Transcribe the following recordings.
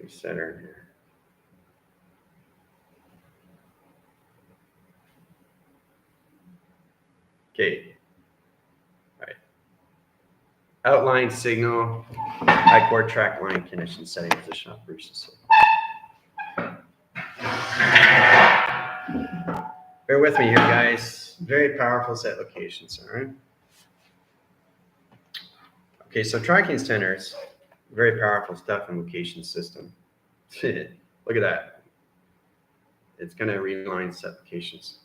to center here. Okay. All right. Outline signal, high core track line condition setting position operations. Bear with me here, guys. Very powerful set locations, all right? Okay, so tracking centers, very powerful stuff in location system. Look at that. It's going to realign set locations.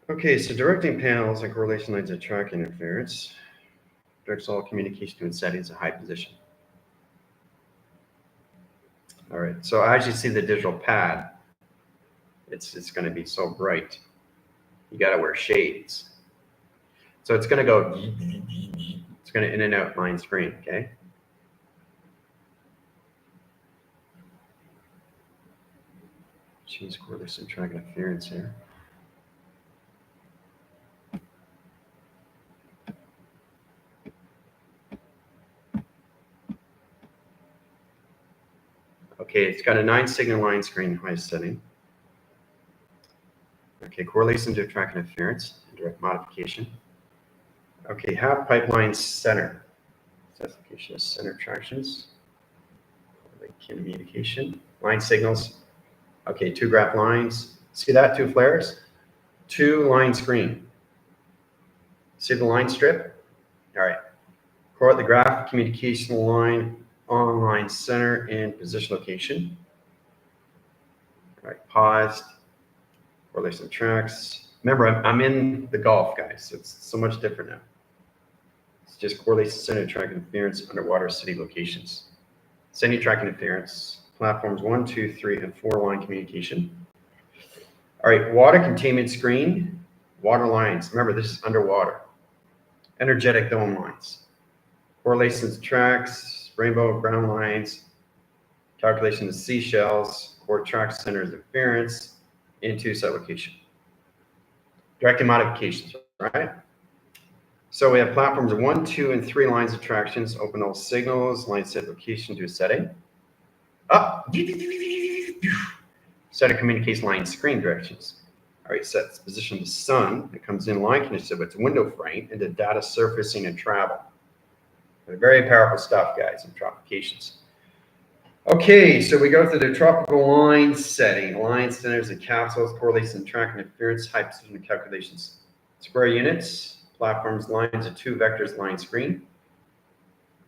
Okay, so directing panels and correlation lines of track interference directs all communication and settings at high position. All right, so as you see the digital pad, it's going to be so bright. You got to wear shades. So it's going to go, it's going to in and out line screen, okay? Change correlation track interference here. Okay, it's got a 9 signal line screen high setting. Okay, correlation to track interference and direct modification. Okay, half pipeline center. Specification of center tractions. Communication. Line signals. Okay, 2 graph lines. See that? 2 flares? 2 line screen. See the line strip? All right. Correlate the graph communication line on line center and position location. All right, paused. Correlation tracks. Remember, I'm in the Gulf, guys. So it's so much different now. It's just correlation center track interference underwater city locations. City track interference. Platforms 1, 2, 3, and 4 line communication. All right, water containment screen. Water lines. Remember, this is underwater. Energetic dome lines. Correlations tracks. Rainbow ground lines. Calculation of seashells. Core track centers interference. Into set location. Directed modifications, right? So we have platforms 1, 2, and 3 lines of tractions. Open all signals. Line set location to a setting. Up. Set of communication line screen directions. All right, sets position of the sun. It comes in line condition with its window frame into data surfacing and travel. Very powerful stuff, guys, in applications. Okay, so we go through the tropical line setting, line centers and capsules, correlation and track interference, high precision calculations. Square units, platforms, lines of 2 vectors, line screen.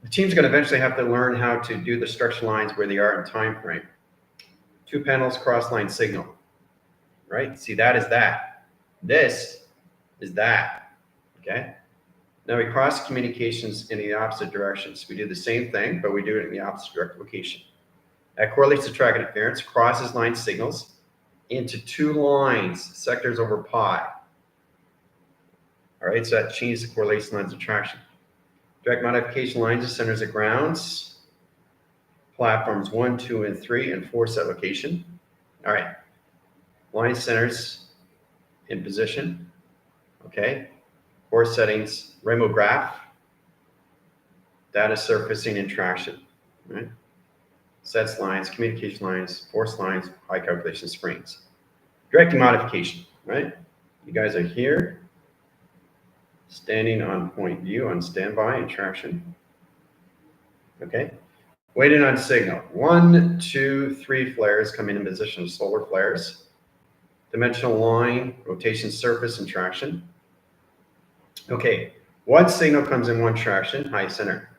The team's going to eventually have to learn how to do the structure lines where they are in time frame. 2 panels, cross line signal. Right? See, that is that. This is that. Okay? Now we cross communications in the opposite directions. We do the same thing, but we do it in the opposite direct location. That correlates to track interference, crosses line signals into 2 lines, sectors over pi. All right, so that changes the correlation lines of traction. Direct modification lines of centers of grounds, platforms 1, 2, and 3, and 4 set location. All right, line centers in position. Okay, 4 settings, rainbow graph, data surfacing and traction. Right. Sets lines, communication lines, force lines, high calculation screens. Directing modification, right? You guys are here, standing on point view on standby and traction. Okay. Waiting on signal. 1, 2, 3 flares coming in position of solar flares. Dimensional line, rotation surface and traction. Okay. 1 signal comes in 1 traction, high center.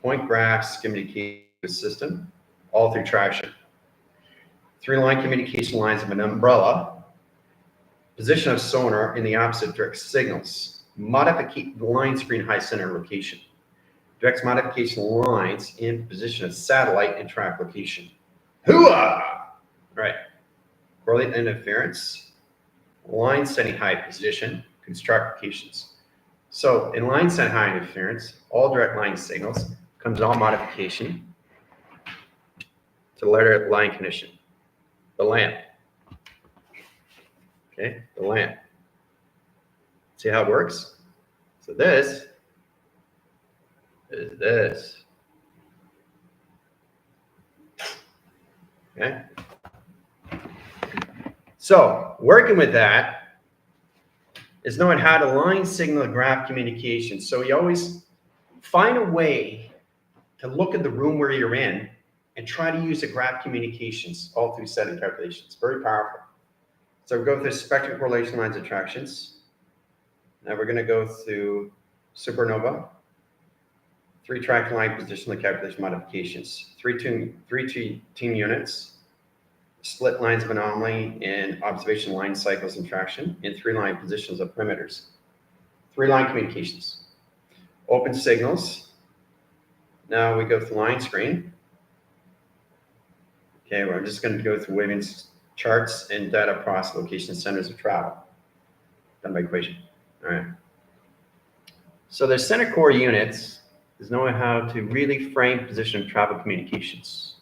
Point graphs, communication system, all through traction. 3 line communication lines of an umbrella. Position of sonar in the opposite direct signals. Modification line screen high center location. Direct modification lines in position of satellite and track location. Hooah! Right. Correlate interference. Line setting high position. Construct locations. So in line set high interference, all direct line signals comes all modification to letter line condition. The lamp. Okay, the lamp. See how it works? So this is this. Okay. So working with that is knowing how to line signal graph communication. So you always find a way to look at the room where you're in and try to use the graph communications all through setting calculations. Very powerful. So we go through spectrum correlation lines attractions. Now we're going to go through supernova, 3-track line positional calculation modifications, 3 team units, split lines of anomaly and observation line cycles and traction, and 3-line positions of perimeters. 3-line communications. Open signals. Now we go through line screen. Okay, we're just going to go through wavelength charts and data process location centers of travel. Done by equation. All right. So the center core units is knowing how to really frame position of travel communications.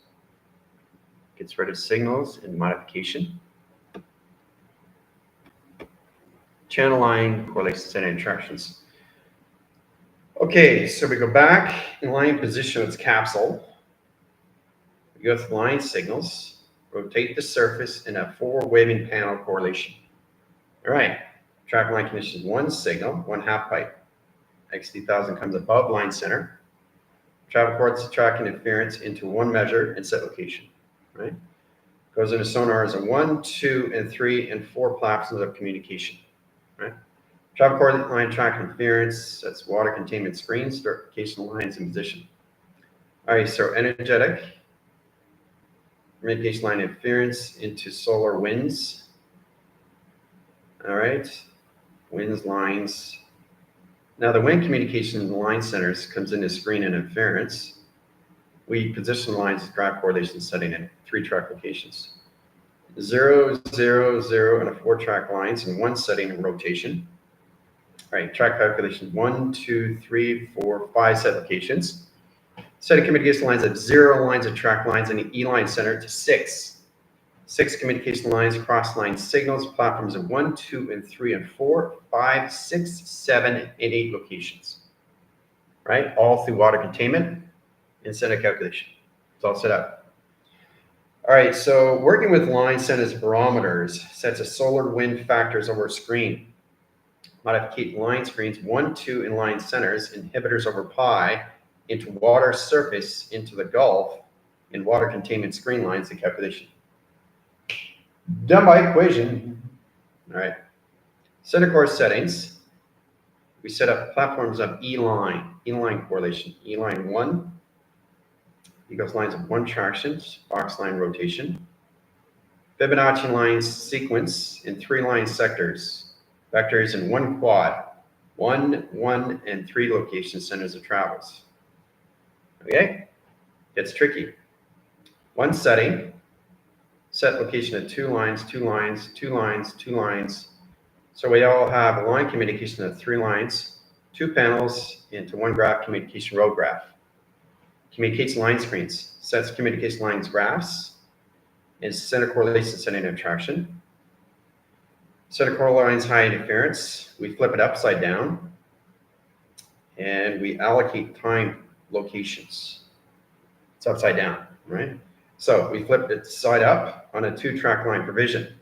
Gets rid of signals and modification. Channel line correlation center interactions. Okay, so we go back in line position of its capsule. We go through line signals, rotate the surface in a 4-waving panel correlation. All right, track line conditions 1 signal, 1 half pipe. XT1000 comes above line center. Travel coordinates track interference into 1 measure and set location. Right? Goes into sonar as a 1, 2, and 3, and 4 platforms of communication. Right? Travel coordinate line track interference, that's water containment screens, certification lines in position. All right, so energetic communication line interference into solar winds. All right, winds, lines. Now the wind communication in the line centers comes into screen and interference. We position lines with graph correlation setting in 3-track locations. 0, 0, 0, and a 4-track lines in 1 setting and rotation. All right, track calculation 1, 2, 3, 4, 5 set locations. Setting communication lines at 0 lines of track lines in the E-line center to 6. 6 communication lines, cross line signals, platforms of 1, 2, and 3, and 4, 5, 6, 7, and 8 locations. Right, all through water containment and center calculation. It's all set up. All right, so working with line centers barometers sets a solar wind factors over screen. Modificate line screens 1, 2 in line centers, inhibitors over pi into water surface into the Gulf in water containment screen lines, the calculation. Done by equation. All right. Center core settings. We set up platforms of E-line correlation. E-line 1 equals lines of 1 tractions, box line rotation. Fibonacci lines sequence in 3 line sectors. Vectors in 1 quad, 1, 1, and 3 location centers of travels. Okay, gets tricky. 1 setting, set location of 2 lines, 2 lines, 2 lines, 2 lines. So we all have a line communication of 3 lines, 2 panels into 1 graph communication row graph. Communicates line screens, sets communication lines graphs, and center correlation setting attraction. Center core lines high interference, we flip it upside down, and we allocate time locations. It's upside down, right? So we flip it side up on a 2-track line provision.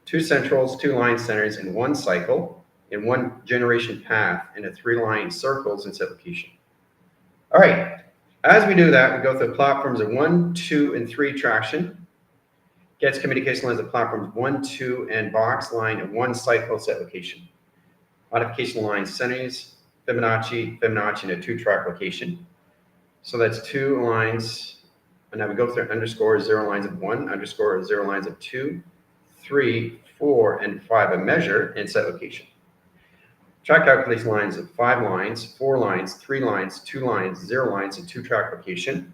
2 centrals, 2 line centers in 1 cycle, in 1 generation path, and a 3-line circles and set location. All right, as we do that, we go through platforms of 1, 2, and 3 traction. Gets communication lines of platforms 1, 2, and box line in 1 cycle set location. Modification line settings, Fibonacci in a 2-track location. So that's 2 lines, and now we go through underscore 0 lines of 1, underscore 0 lines of 2, 3, 4, and 5 a measure and set location. Track calculation lines of 5 lines, 4 lines, 3 lines, 2 lines, 0 lines, and 2-track location.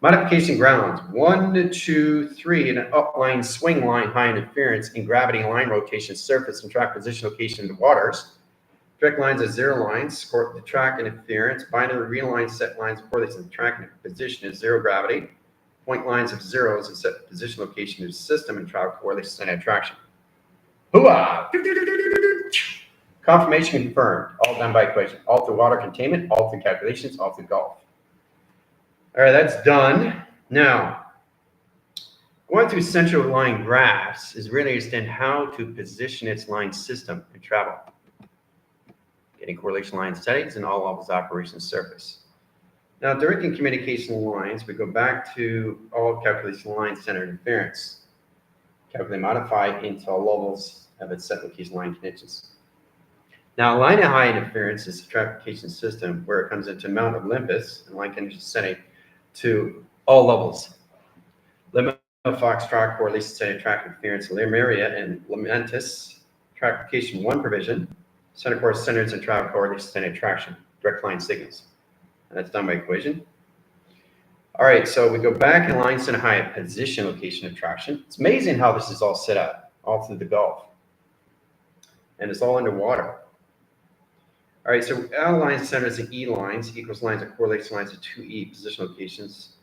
Modification grounds 1, 2, 3, and an upline swing line high interference in gravity line rotation surface and track position location into waters. Direct lines of 0 lines, the track interference, binary realigned set lines correlates the track position is 0 gravity. Point lines of zeros and set position location of system and track correlates and attraction. Hooah! Confirmation confirmed, all done by equation, all through water containment, all through calculations, all through Gulf. All right, that's done. Now, Going through central line graphs is really understand how to position its line system and travel. Getting correlation line settings in all levels of operation surface. Now, directing communication lines, we go back to all calculation line center interference. Calculate modify into all levels of its set location line conditions. Now, line of high interference is a traffication system where it comes into amount of limbus and line condition setting to all levels. Limit of Foxtrot correlation setting track interference, Lemuria and Lamentus, traffication 1 provision, center core centers and travel correlation setting traction, direct line signals. And that's done by equation. All right, so we go back in line center high position location of traction. It's amazing how this is all set up, all through the Gulf. And it's all underwater. All right, so L line centers and E lines equals lines of correlation lines of 2E position locations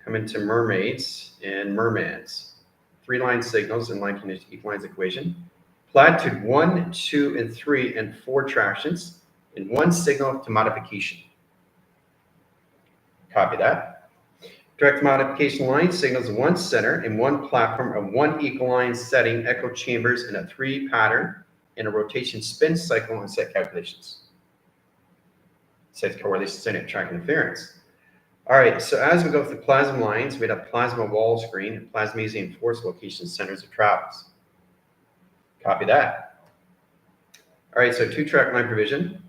come into mermaids and mermans. 3 line signals and line condition equal lines equation. Platitude 1, 2, and 3 and 4 tractions and 1 signal to modification. Copy that. Direct modification line signals 1 center and 1 platform of 1 equal line setting echo chambers in a 3 pattern and a rotation spin cycle on set calculations. Set correlation setting track interference. All right, so as we go through plasma lines, we have plasma wall screen and plasmasium force location centers of travels. Copy that. All right, so 2-track line provision.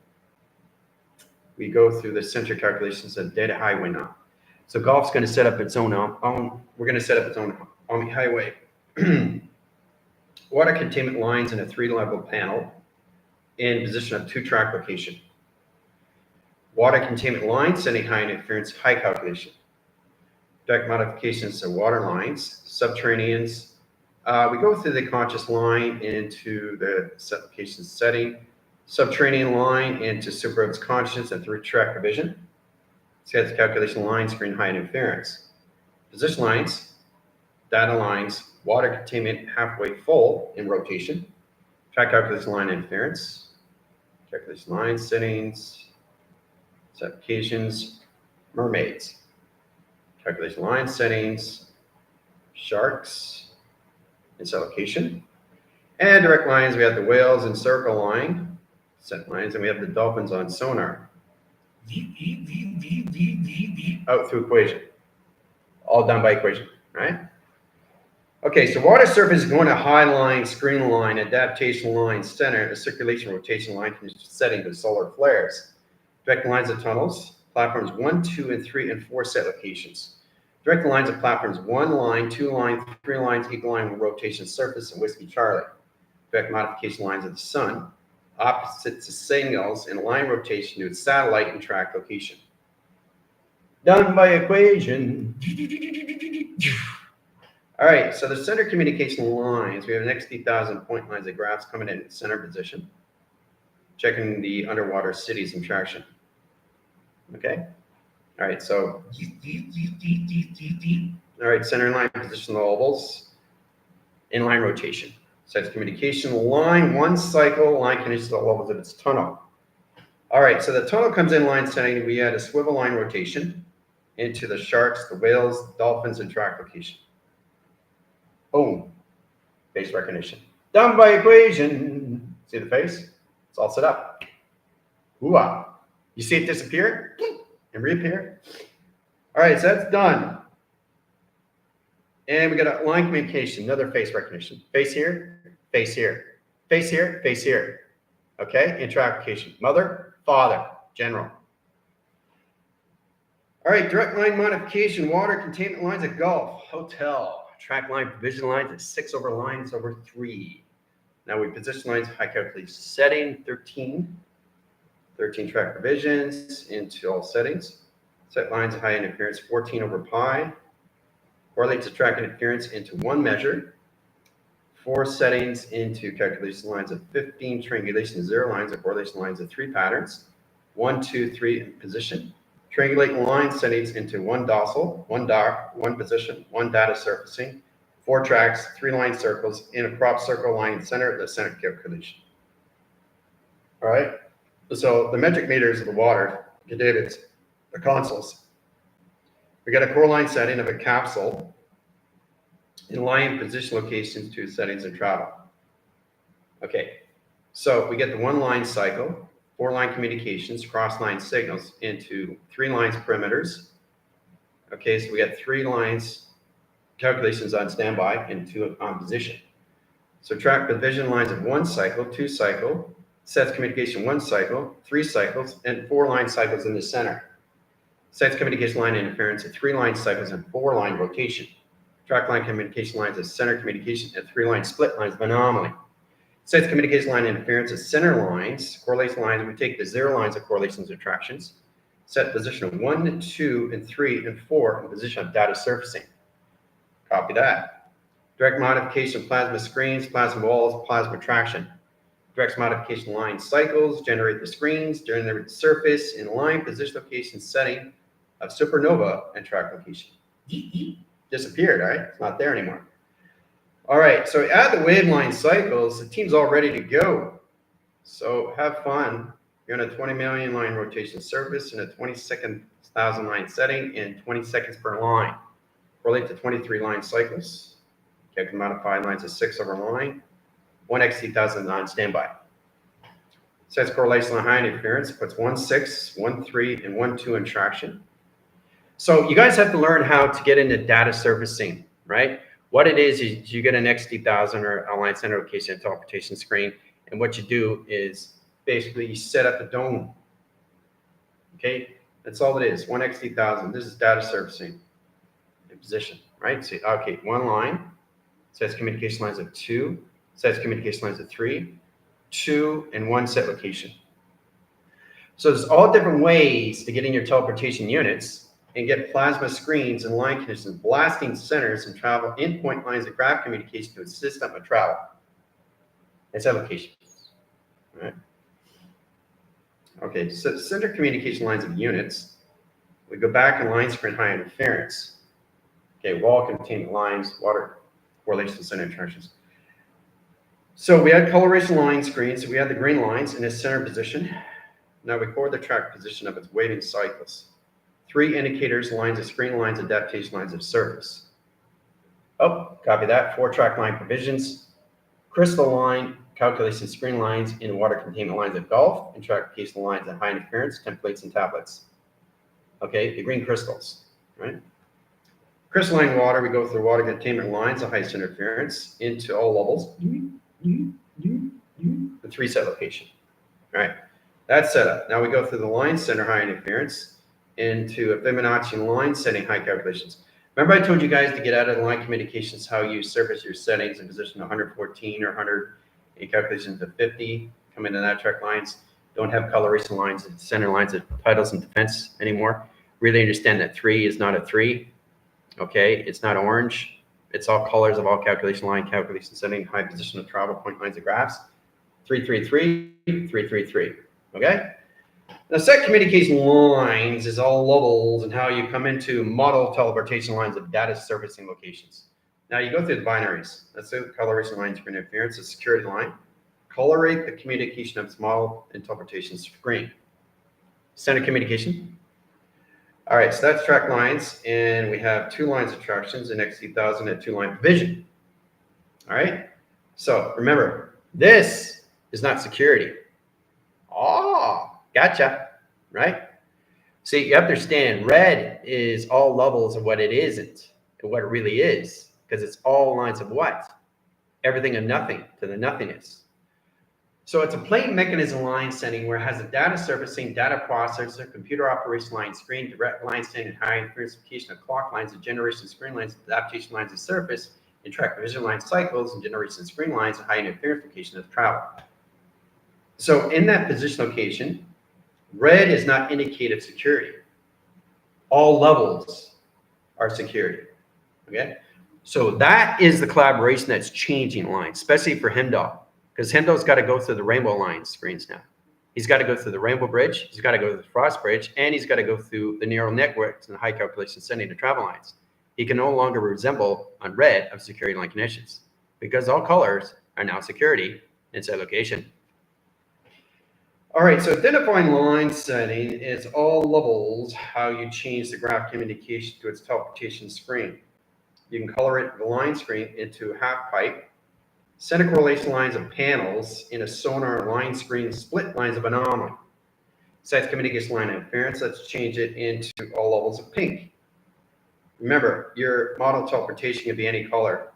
We go through the center calculations of data highway now. So Gulf's going to set up its own, we're going to set up its own Army highway. Water containment lines in a 3-level panel in position of 2-track location. Water containment lines setting high interference, high calculation. Direct modifications of water lines, subterraneans. We go through the conscious line into the set location setting. Subterranean line into superroads conscious and 3-track provision. Sets calculation line, screen high interference. Position lines, data lines, water containment halfway full in rotation. Track calculation line interference. Calculation line settings. Set applications, mermaids. Calculation line settings, sharks, and set location. And direct lines, we have the whales and circle line, set lines, and we have the dolphins on sonar. Out through equation. All done by equation, right? Okay, so water surface is going to high line, screen line, adaptation line, center, and circulation rotation line setting to solar flares. Direct lines of tunnels, platforms 1, 2, and 3, and 4 set locations. Direct lines of platforms 1 line, 2 line, 3 lines, equal line with rotation surface and Whiskey Charlie. Direct modification lines of the sun, opposite to signals in line rotation to its satellite and track location. Done by equation. All right, so the center communication lines, we have an XD1000 point lines of graphs coming in center position. Checking the underwater cities and traction. Okay. All right. So, all right. Center line position ovals. Inline rotation. Sets communication line 1 cycle line conditions all levels of its tunnel. All right. So the tunnel comes in line setting. We add a swivel line rotation into the sharks, the whales, dolphins, and track location. Boom. Face recognition. Done by equation. See the face? It's all set up. Ooh-ah. You see it disappear and reappear? All right, so that's done. And we got a line communication, another face recognition. Face here, face here, face here, face here. Okay, intra-application. Mother, father, general. All right, direct line modification, water containment lines at Gulf, hotel. Track line provision lines at 6 over lines over 3. Now we position lines, high calculation setting, 13 track provisions into all settings. Set lines, high interference, 14 over pi. Correlate to track interference into 1 measure. 4 settings into calculation lines of 15, triangulation 0 lines, of correlation lines of 3 patterns. 1, 2, 3 in position. Triangulate line settings into 1 docile, 1 dock, 1 position, 1 data surfacing. 4 tracks, 3 line circles in a crop circle line center, the center calculation. All right. So the metric meters of the water, David's, the consoles. We got a core line setting of a capsule in line position locations to settings and travel. Okay, so we get the one line cycle, 4 line communications, cross line signals into 3 lines perimeters. Okay, so we got 3 lines calculations on standby and 2 on position. So track division lines of 1 cycle, 2 cycle, sets communication 1 cycle, 3 cycles, and 4 line cycles in the center. Sets communication line interference at 3 line cycles and 4 line rotation. Track line communication lines of center communication at 3 line split lines of anomaly. Sets communication line interference at center lines, correlation lines, we take the 0 lines of correlations and attractions. Set position of 1, 2, and 3, and 4 in position of data surfacing. Copy that. Direct modification of plasma screens, plasma walls, plasma traction. Direct modification line cycles, generate the screens, generate the surface in line position location setting of supernova and track location. Disappeared, all right? It's not there anymore. All right, so add the waveline cycles, the team's all ready to go. So have fun. You're on a 20 million line rotation surface in a 22,000 line setting in 20 seconds per line. Relate to 23 line cycles. Can modify lines of 6 over line. 1 x 1000 on standby. Sets correlation line high interference, puts 1, 6, 1, 3, and 1, 2 in traction. So you guys have to learn how to get into data surfacing, right? What it is you get an XT1000 or a line center location interpretation screen, and what you do is basically you set up the dome. Okay, that's all it is. 1 XT1000. This is data surfacing in position, right? So okay, 1 line sets communication lines of 2, sets communication lines of 3, 2, and 1 set location. So there's all different ways to get in your teleportation units and get plasma screens and line conditions, blasting centers and travel endpoint lines of graph communication to a system of travel. It's applications. All right. Okay, so center communication lines of units. We go back in line screen high interference. Okay, wall containment lines, water correlation center interactions. So we had coloration line screens. So we had the green lines in its center position. Now record the track position of its waving cycles. 3 indicators, lines of screen lines, adaptation lines of surface. Oh, copy that. 4 track line provisions. Crystal line, calculation screen lines in water containment lines of golf, and track lines at high interference, templates and tablets. Okay, the green crystals, right? Crystalline water, we go through water containment lines of highest interference into all levels. The 3 set location. All right, that's set up. Now we go through the line center high interference into a Fibonacci line setting high calculations. Remember I told you guys to get out of the line communications how you surface your settings in position 114 or 100 and calculations to 50. Come into that track lines. Don't have coloration lines and center lines of titles and defense anymore. Really understand that 3 is not a 3. Okay, it's not orange. It's all colors of all calculation line, calculation setting, high position of travel, point lines of graphs. 333, 333. Okay? Now, set communication lines is all levels and how you come into model teleportation lines of data surfacing locations. Now, you go through the binaries. That's the coloration lines for interference, the security line. Colorate the communication of its model interpretation screen. Center communication. All right, so that's track lines, and we have 2 lines of tractions in XT1000 and 2 line provision. All right, so remember, this is not security. Oh, gotcha, right? See, you have to understand, red is all levels of what it isn't and what it really is, because it's all lines of what? Everything and nothing to the nothingness. So it's a plain mechanism line setting where it has a data surfacing, data processor, computer operation line screen, direct line setting, and high interference of clock lines, and generation screen lines, adaptation lines of surface, and track division line cycles, and generation screen lines, and high interference location of travel. So in that position location, red is not indicative security. All levels are security. Okay? So that is the collaboration that's changing lines, especially for Hemdahl. Because Hemdahl's got to go through the rainbow line screens now. He's got to go through the rainbow bridge, he's got to go through the frost bridge, and he's got to go through the neural networks and high calculation sending to travel lines. He can no longer resemble on red of security line conditions because all colors are now security inside location. All right, so identifying line setting is all levels how you change the graph communication to its teleportation screen. you can color it, the line screen, into half pipe, center correlation lines of panels in a sonar line screen, split lines of anomaly. Sites communication line interference, let's change it into all levels of pink. Remember, your model teleportation can be any color.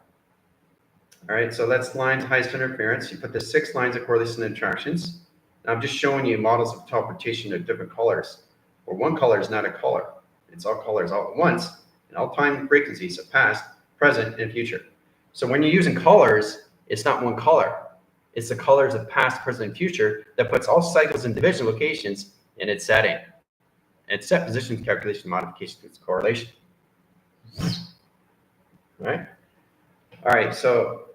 All right, so that's lines highest interference. You put the 6 lines of correlation and attractions. Now I'm just showing you models of teleportation of different colors. Where one color is not a color. It's all colors all at once, and all time frequencies of past, present, and future. So when you're using colors, it's not one color. It's the colors of past, present, and future that puts all cycles and division locations in its setting. And it's set position, calculation, modification to its correlation. All right. All right, so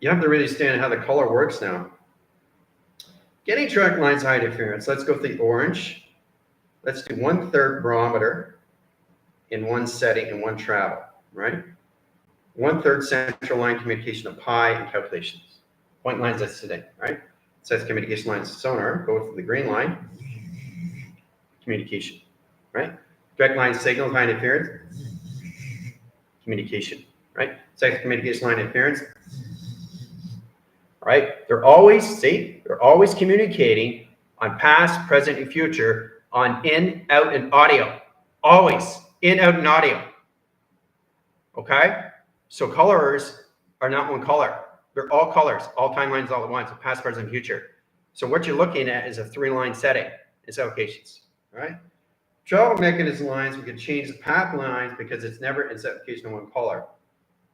you have to really understand how the color works now. Getting track lines high interference. Let's go with the orange. Let's do 1/3 barometer in one setting and one travel, right? 1/3 central line communication of pi and calculations. Point lines that's today, right? Sets communication lines sonar, go to the green line, communication, right? Direct line signals, high interference, communication, right? Sets communication line interference, right? They're always communicating on past, present, and future on in, out, and audio. Always in, out, and audio. Okay? So colors are not one color. They're all colors, all timelines all at once, past, present, future. So what you're looking at is a 3-line setting. It's allocations, right? Travel mechanism lines, we can change the path lines because it's never in set location in one color.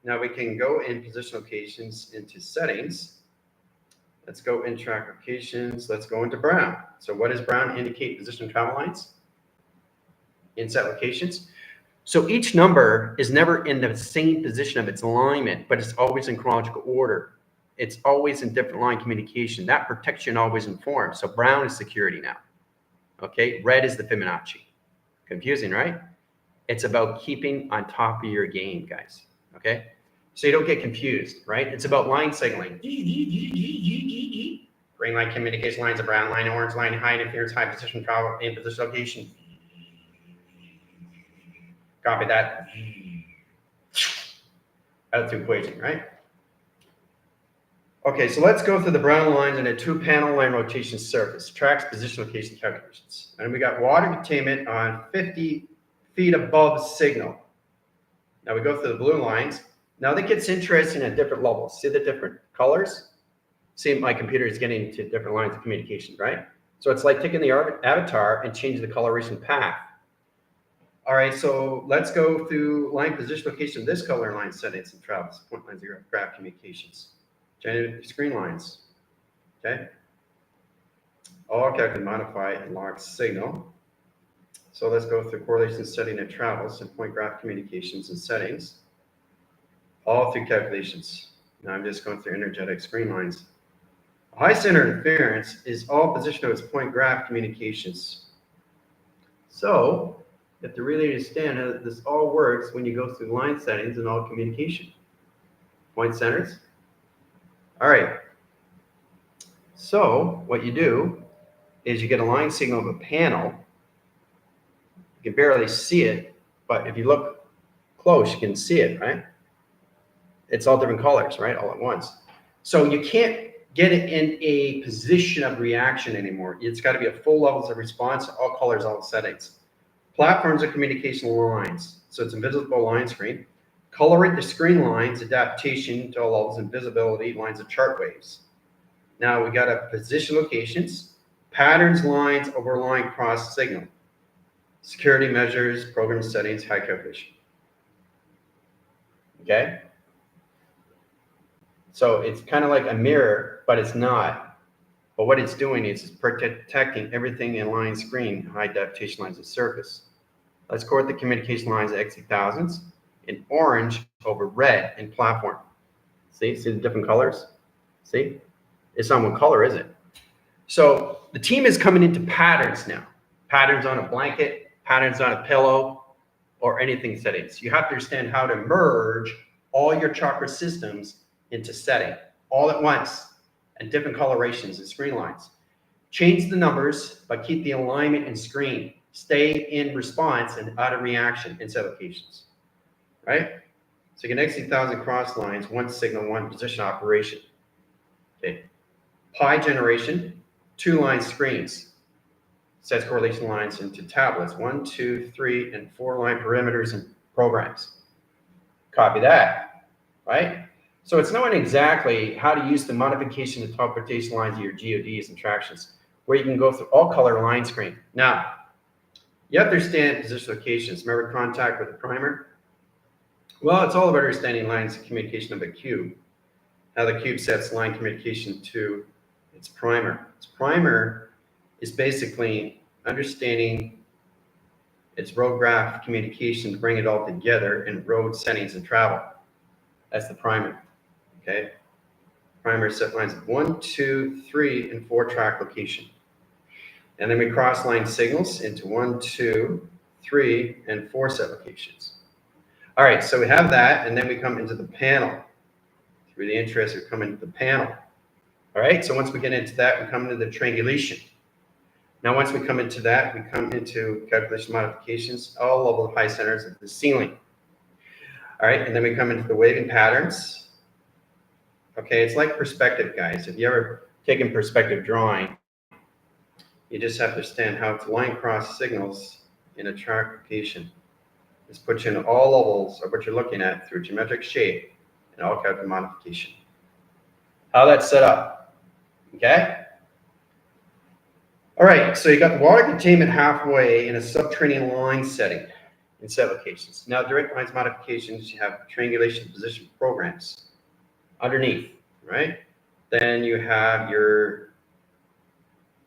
Now we can go in position locations into settings. Let's go in track locations. Let's go into brown. So what does brown indicate position travel lines? In set locations. So each number is never in the same position of its alignment, but it's always in chronological order. It's always in different line communication. That protection always informs. So brown is security now. Okay, red is the Fibonacci. Confusing, right? It's about keeping on top of your game, guys. Okay, so you don't get confused, right? It's about line signaling. Green line communication lines, a brown line, orange line, high interference, high position travel, in position location. Copy that. Out to equation, right? Okay, so let's go through the brown lines in a 2-panel line rotation surface. Tracks, position, location, calculations. And we got water containment on 50 feet above signal. Now we go through the blue lines. Now that gets interesting at different levels. See the different colors? See, my computer is getting to different lines of communication, right? So it's like taking the avatar and changing the coloration path. All right, so let's go through line position location of this color line settings and travels. Point lines, graph communications. Generated screen lines. Okay. All calculate, modify, and log signal. So let's go through correlation setting and travels and point graph communications and settings. All through calculations. Now I'm just going through energetic screen lines. High center interference is all position of its point graph communications. So you have to really understand how this all works when you go through line settings and all communication. Point centers. All right. So what you do is you get a line signal of a panel. You can barely see it, but if you look close, you can see it, right? It's all different colors, right? All at once. So you can't get it in a position of reaction anymore. It's got to be a full levels of response, all colors, all settings. Platforms are communication lines. So it's invisible line screen. Colorate the screen lines, adaptation to all levels, and visibility lines of chart waves. Now we got a position locations, patterns, lines, over line cross signal, security measures, program settings, high calculation. Okay. So it's kind of like a mirror, but it's not. But what it's doing is it's protecting everything in line screen, high adaptation lines of surface. Let's go with the communication lines at XT1000s in orange over red in platform. See the different colors? See? It's not one color, is it? So the team is coming into patterns now. Patterns on a blanket, patterns on a pillow, or anything settings. You have to understand how to merge all your chakra systems into setting all at once and different colorations and screen lines. Change the numbers, but keep the alignment and screen. Stay in response and out of reaction in set locations, right? So you can exit 1,000 cross lines, one signal, one position operation. Okay. Pi generation, 2-line screens. Sets correlation lines into tablets, 1, 2, 3, and 4-line perimeters and programs. Copy that, right? So it's knowing exactly how to use the modification and interpretation lines of your GODs and tractions, where you can go through all color line screen. Now, you understand position locations. Remember contact with the primer? Well, it's all about understanding lines of communication of a cube. How the cube sets line communication to its primer. Its primer is basically understanding its road graph communication to bring it all together in road settings and travel. That's the primer. Okay. Primer set lines of 1, 2, 3, and 4 track location. And then we cross line signals into 1, 2, 3, and 4 set locations. All right, so we have that, and then we come into the panel. Through the interest, we come into the panel. All right, so once we get into that, we come into the triangulation. Now, once we come into that, we come into calculation modifications, all level high centers of the ceiling. All right, and then we come into the waving patterns. Okay, it's like perspective, guys. If you ever taken perspective drawing, you just have to understand how to line cross signals in a track location. This puts you in all levels of what you're looking at through geometric shape and all kinds of modification. How that's set up, okay? All right, so you got the water containment halfway in a subterranean line setting in set locations. Now, direct lines modifications, you have triangulation position programs underneath, right? Then you have your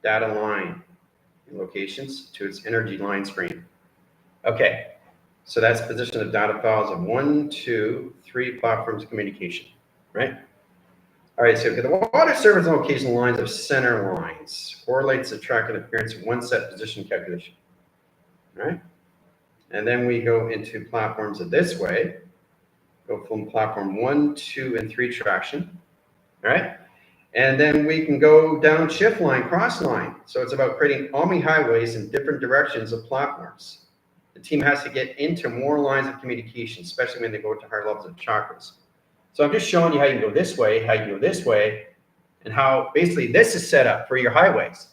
data line locations to its energy line screen. Okay. So that's position of data files of 1, 2, 3 platforms of communication, right? All right, so the water service location lines of center lines correlates the track interference in one set position calculation, all right? And then we go into platforms of this way, go from platform 1, 2, and 3 traction, all right? And then we can go down shift line, cross line. So it's about creating omni highways in different directions of platforms. The team has to get into more lines of communication, especially when they go to higher levels of chakras. So I'm just showing you how you can go this way, how you can go this way, and how basically this is set up for your highways.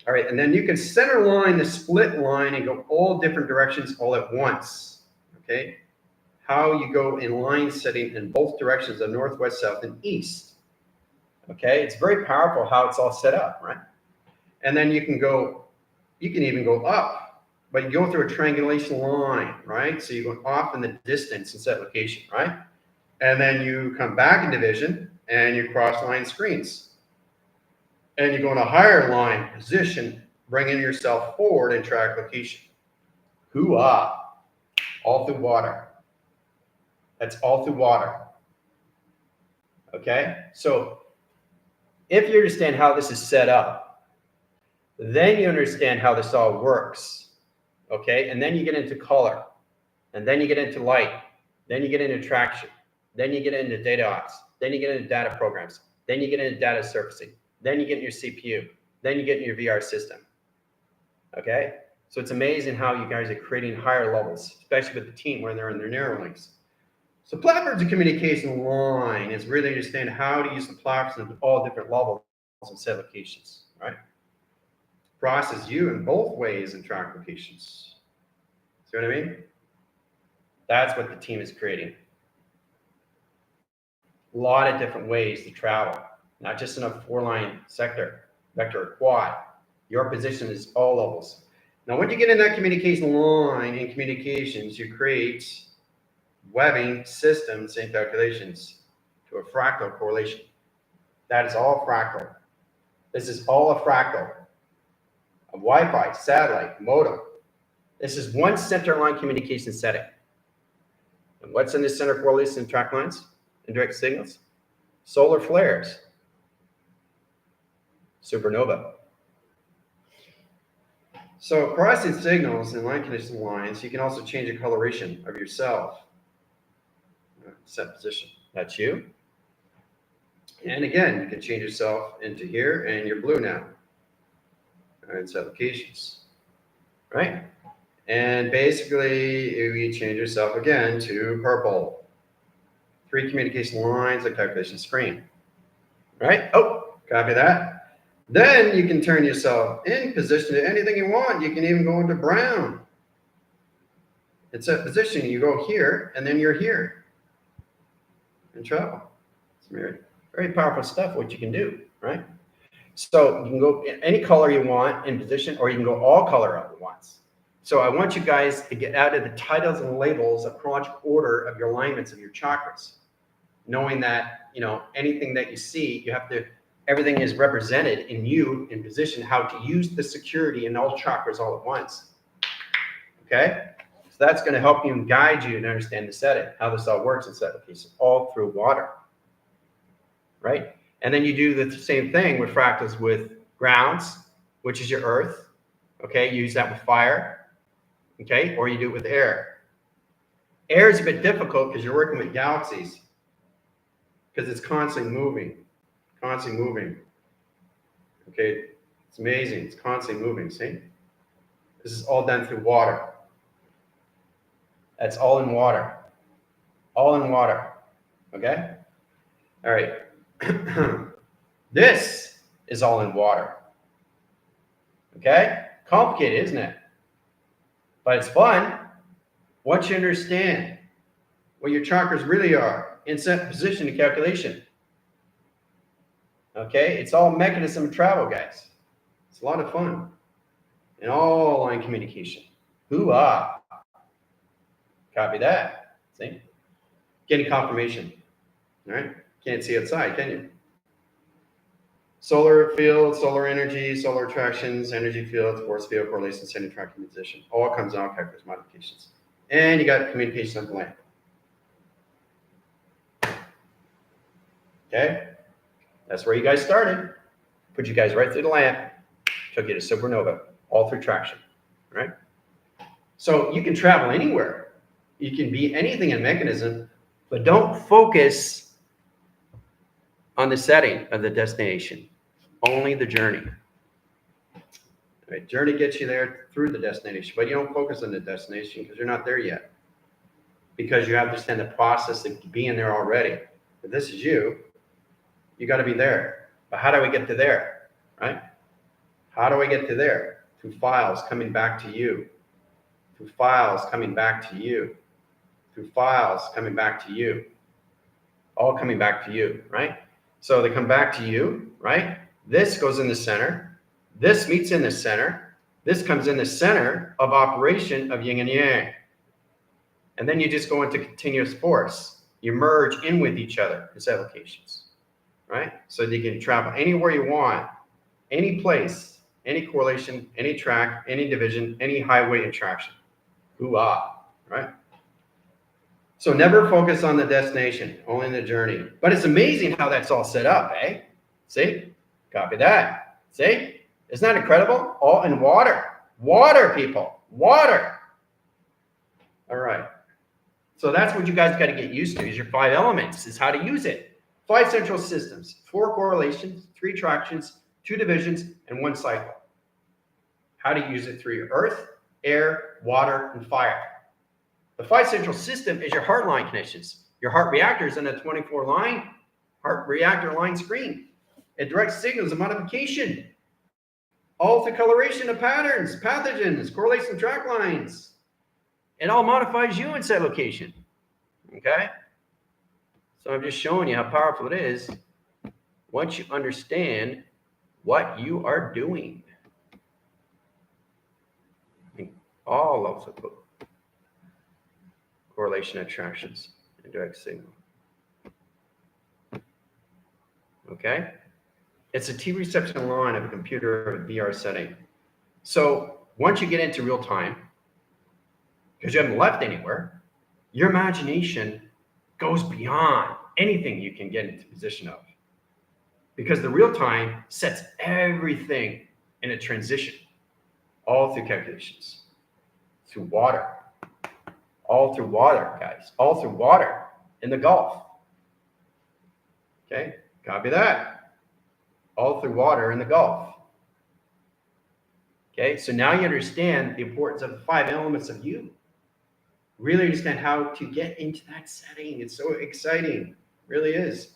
All right, and then you can center line the split line and go all different directions all at once, okay? How you go in line setting in both directions of north, west, south, and east, okay? It's very powerful how it's all set up, right? And then you can even go up. But you go through a triangulation line, right? So you go off in the distance in set location, right? And then you come back in division and you cross line screens. And you go in a higher line position, bringing yourself forward in track location. Hoo-ah! All through water. That's all through water. Okay? So if you understand how this is set up, then you understand how this all works. Okay, and then you get into color, and then you get into light, then you get into traction, then you get into data ops, then you get into data programs, then you get into data surfacing, then you get in your CPU, then you get in your VR system. Okay, so it's amazing how you guys are creating higher levels, especially with the team when they're in their narrow links. So platforms of communication line is really understanding how to use the platforms at all different levels and set locations, right? Process you in both ways in track locations. See what I mean? That's what the team is creating. A lot of different ways to travel, not just in a 4-line sector, vector, or quad. Your position is all levels. Now, when you get in that communication line in communications, you create webbing systems and calculations to a fractal correlation. That is all fractal. This is all a fractal. A Wi-Fi, satellite, modem. This is one center line communication setting. And what's in the center correlation track lines and direct signals? Solar flares, supernova. So crossing signals and line condition lines, you can also change the coloration of yourself. Set position. That's you. And again, you can change yourself into here, and you're blue now. All right, set locations. Right? And basically, you change yourself again to purple. 3 communication lines, a calculation screen. Right? Oh, copy that. Then you can turn yourself in position to anything you want. You can even go into brown. It's a position. You go here, and then you're here. And travel. It's very, very powerful stuff, what you can do, right? So you can go any color you want in position, or you can go all color at once. So I want you guys to get out of the titles and labels of chronological order of your alignments of your chakras, knowing that, you know, anything that you see, you have to, everything is represented in you in position, how to use the security in all chakras all at once. Okay? So that's going to help you and guide you to understand the setting, how this all works in set cases, all through water. Right? And then you do the same thing with fractals with grounds, which is your earth. Okay? You use that with fire. Okay? Or you do it with air. Air is a bit difficult because you're working with galaxies, because it's constantly moving. Constantly moving. Okay? It's amazing. It's constantly moving. See? This is all done through water. That's all in water. All in water. Okay? All right. This is all in water. Okay? Complicated, isn't it? But it's fun once you understand what your chakras really are in set position and calculation. Okay? It's all mechanism of travel, guys. It's a lot of fun. And all line communication. Hoo-ah. Copy that. See? Getting confirmation. All right? Can't see outside, can you? Solar field, solar energy, solar attractions, energy fields, force field, correlation, sending tracking position. All comes out calculus modifications. And you got communication of the lamp. Okay? That's where you guys started. Put you guys right through the lamp. Took you to supernova, all through traction. Right? So you can travel anywhere. You can be anything in mechanism, but don't focus on the setting of the destination, only the journey. Right? Journey gets you there through the destination, but you don't focus on the destination because you're not there yet. Because you understand the process of being there already. If this is you, you got to be there. But how do we get to there? Right? How do I get to there? Through files coming back to you. Through files coming back to you. Through files coming back to you. All coming back to you, right? So they come back to you, right? This goes in the center. This meets in the center. This comes in the center of operation of yin and yang. And then you just go into continuous force. You merge in with each other, as applications, right? So you can travel anywhere you want, any place, any correlation, any track, any division, any highway interaction. Hoo-ah, right? So never focus on the destination, only the journey. But it's amazing how that's all set up, eh? See? Copy that. See? Isn't that incredible? All in water. Water, people. Water. All right. So that's what you guys got to get used to, is your 5 elements, is how to use it. 5 central systems, 4 correlations, 3 tractions, 2 divisions, and 1 cycle. How to use it through your earth, air, water, and fire. The 5 central system is your heart line connections. Your heart reactor is in a 24 line heart reactor line screen. It directs signals of modification, all through coloration of patterns, pathogens, correlation track lines. It all modifies you in set location. Okay? So I'm just showing you how powerful it is once you understand what you are doing. All of the correlation attractions and direct signal. Okay? It's a T reception line of a computer of a VR setting. So once you get into real time, because you haven't left anywhere, your imagination goes beyond anything you can get into position of. Because the real time sets everything in a transition, all through calculations, through water. All through water, guys. All through water in the Gulf. Okay? Copy that. All through water in the Gulf. Okay? So now you understand the importance of the 5 elements of you. Really understand how to get into that setting. It's so exciting, really is.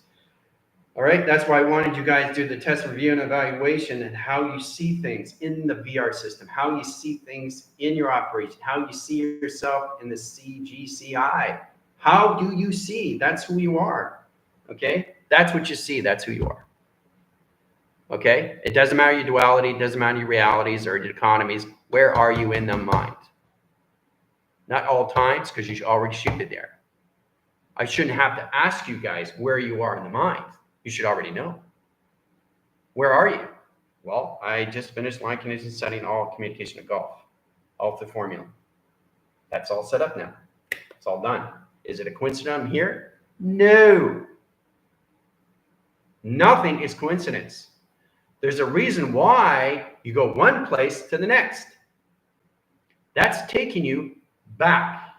All right, that's why I wanted you guys to do the test, review, and evaluation and how you see things in the VR system, how you see things in your operation, how you see yourself in the CGCI. How do you see? That's who you are, okay? That's what you see, that's who you are, okay? It doesn't matter your duality, it doesn't matter your realities or your economies. Where are you in the mind? Not all times, because you already shoot it there. I shouldn't have to ask you guys where you are in the mind. You should already know. Where are you? Well, I just finished line condition setting all communication to golf, all the formula. That's all set up now. It's all done. Is it a coincidence I'm here? No. Nothing is coincidence. There's a reason why you go one place to the next. That's taking you back.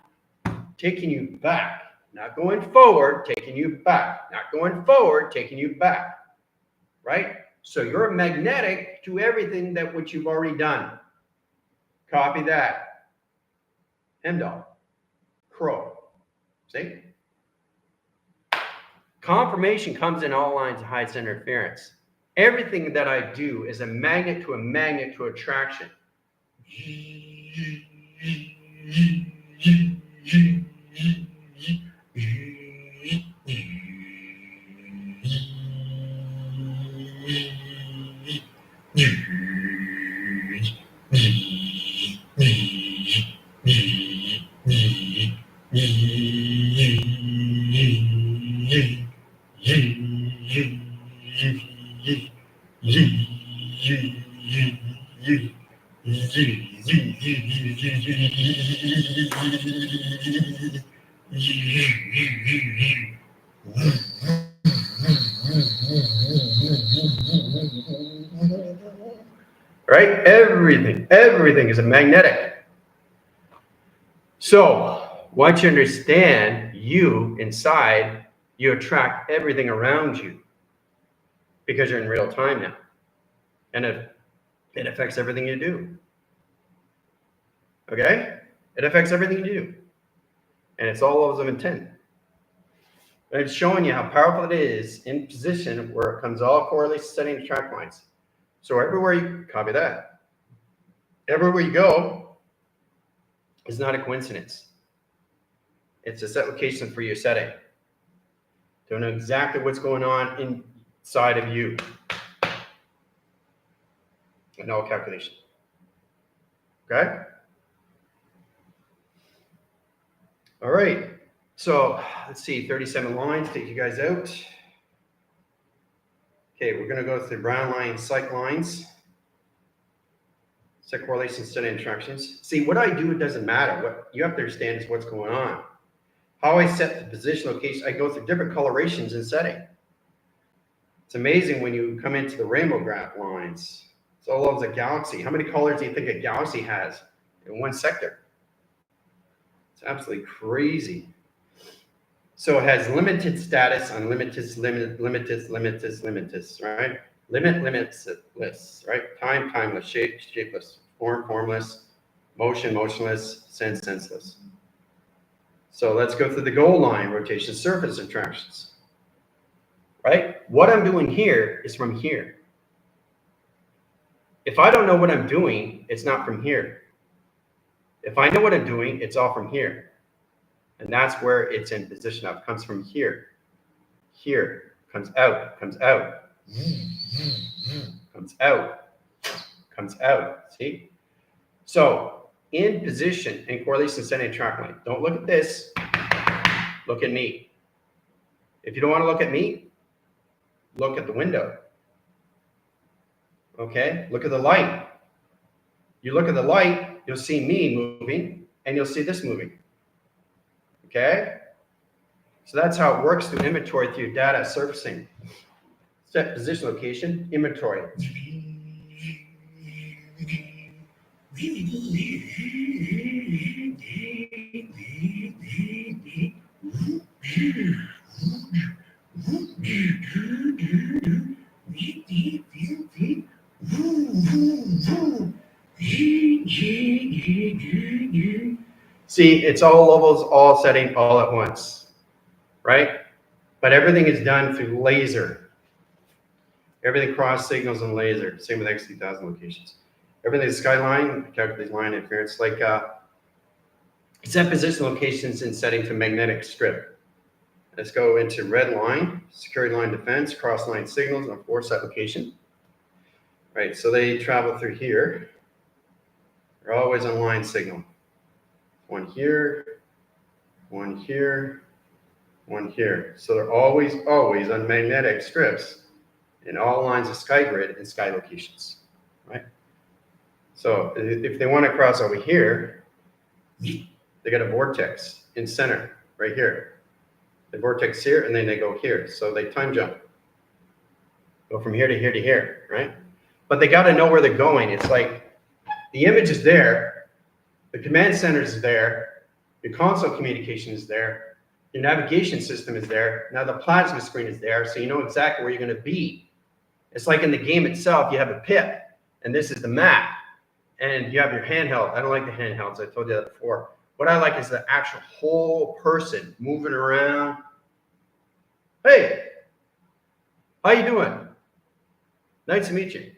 Taking you back. Not going forward, taking you back. Not going forward, taking you back. Right? So you're magnetic to everything that which you've already done. Copy that. Hemdall. Crow. See? Confirmation comes in all lines of high center interference. Everything that I do is a magnet to attraction. Right? Everything is a magnetic. So once you understand you inside, you attract everything around you because you're in real time now. And it affects everything you do. Okay? It affects everything you do. And it's all levels of intent. And it's showing you how powerful it is in position where it comes all correlation setting to track lines. So everywhere you copy that. Everywhere you go is not a coincidence. It's a set location for your setting. To know exactly what's going on inside of you. And all calculation. Okay? All right. So let's see, 37 lines, take you guys out. Okay, we're going to go through brown line, psych lines. Set correlation, set interactions. See, what I do, it doesn't matter. What you have to understand is what's going on. How I set the position, location, I go through different colorations in setting. It's amazing when you come into the rainbow graph lines. It's all over the galaxy. How many colors do you think a galaxy has in one sector? It's absolutely crazy. So it has limited status, unlimited, limitless, right? Limit, limitless, right? Time, timeless, shape, shapeless, form, formless, motion, motionless, sense, senseless. So let's go through the goal line, rotation, surface interactions, right? What I'm doing here is from here. If I don't know what I'm doing, it's not from here. If I know what I'm doing, it's all from here. And that's where it's in position of. Comes from here. Here. Comes out. Comes out. Comes out. Comes out. See? So in position and correlation setting track line. Don't look at this. Look at me. If you don't want to look at me, look at the window. Okay? Look at the light. You look at the light, you'll see me moving, and you'll see this moving. Okay? So that's how it works through inventory, through data surfacing. Set position, location, inventory. See, it's all levels, all setting, all at once, right? But everything is done through laser. Everything cross signals and laser. Same with X2000 locations. Everything is skyline, calculate line interference, like set position locations in setting to magnetic strip. Let's go into red line, security line defense, cross line signals on force application. Right, so they travel through here. They're always on line signal. One here, one here, one here. So they're always on magnetic strips in all lines of sky grid and sky locations, right? So if they want to cross over here, they got a vortex in center right here. The vortex here, and then they go here. So they time jump. Go from here to here to here, right? But they got to know where they're going. It's like the image is there, the command center is there, your console communication is there, your navigation system is there. Now the plasma screen is there, so you know exactly where you're going to be. It's like in the game itself, you have a pit, and this is the map, and you have your handheld. I don't like the handhelds. I told you that before. What I like is the actual whole person moving around. Hey, how you doing? Nice to meet you.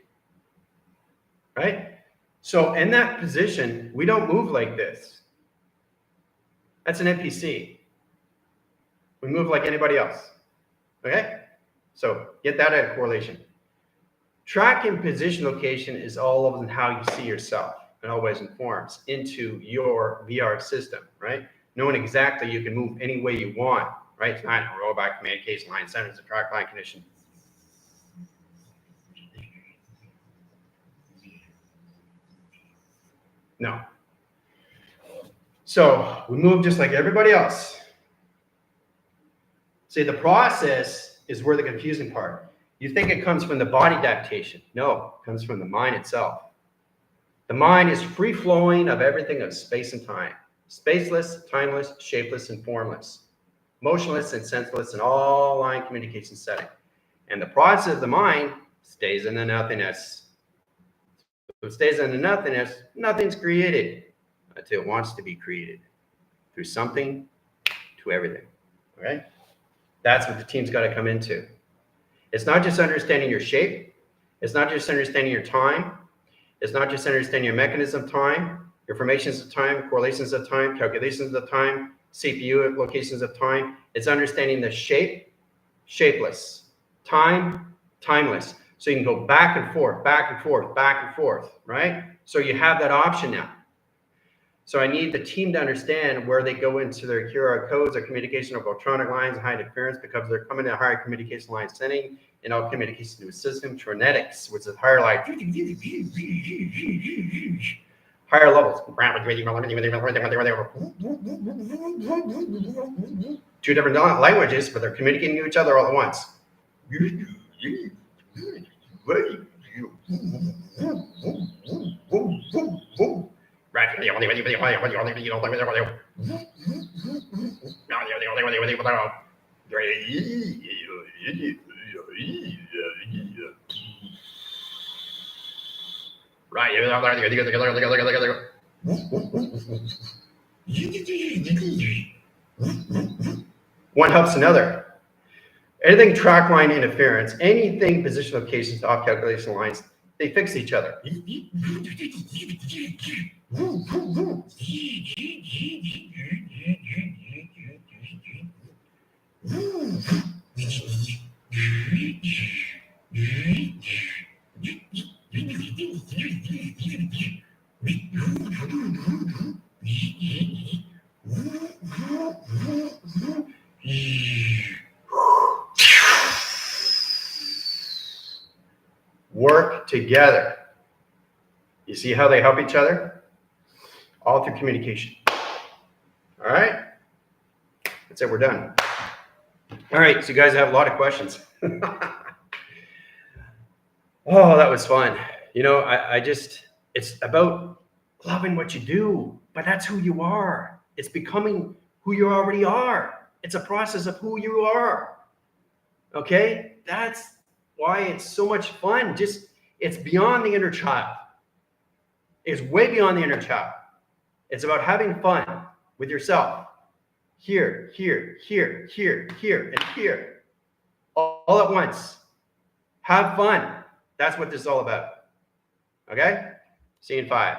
Right? So in that position, we don't move like this. That's an NPC. We move like anybody else. Okay? So get that out of correlation. Track and position location is all of how you see yourself and always informs into your VR system, right? Knowing exactly you can move any way you want, right? Tonight, roll back, communication line, centers, and track line condition. No. So we move just like everybody else. See, the process is where the confusing part. You think it comes from the body adaptation. No, it comes from the mind itself. The mind is free-flowing of everything of space and time. Spaceless, timeless, shapeless, and formless. Motionless and senseless in all line communication setting. And the process of the mind stays in the nothingness. If it stays in the nothingness, nothing's created until it wants to be created. Through something to everything. Okay? That's what the team's got to come into. It's not just understanding your shape. It's not just understanding your time. It's not just understanding your mechanism of time, your formations of time, correlations of time, calculations of time, CPU locations of time. It's understanding the shape, shapeless, time, timeless. So you can go back and forth, back and forth, back and forth, right? So you have that option now. So I need the team to understand where they go into their QR codes, their communication of electronic lines, high interference, because they're coming to a higher communication line setting, and all communication to a system, tronetics, which is higher like higher levels. Two different languages, but they're communicating to each other all at once. One helps another. Anything track line interference, anything position locations off calculation lines, they fix each other. Work together. You see how they help each other? All through communication. All right? That's it, we're done. All right, so you guys have a lot of questions. Oh, that was fun. You know, I just, it's about loving what you do, but that's who you are. It's becoming who you already are. It's a process of who you are. Okay? That's why it's so much fun. Just, it's beyond the inner child. It's way beyond the inner child. It's about having fun. with yourself. Here, here, here, here, here, and here. All at once. Have fun. That's what this is all about. Okay? See you in 5.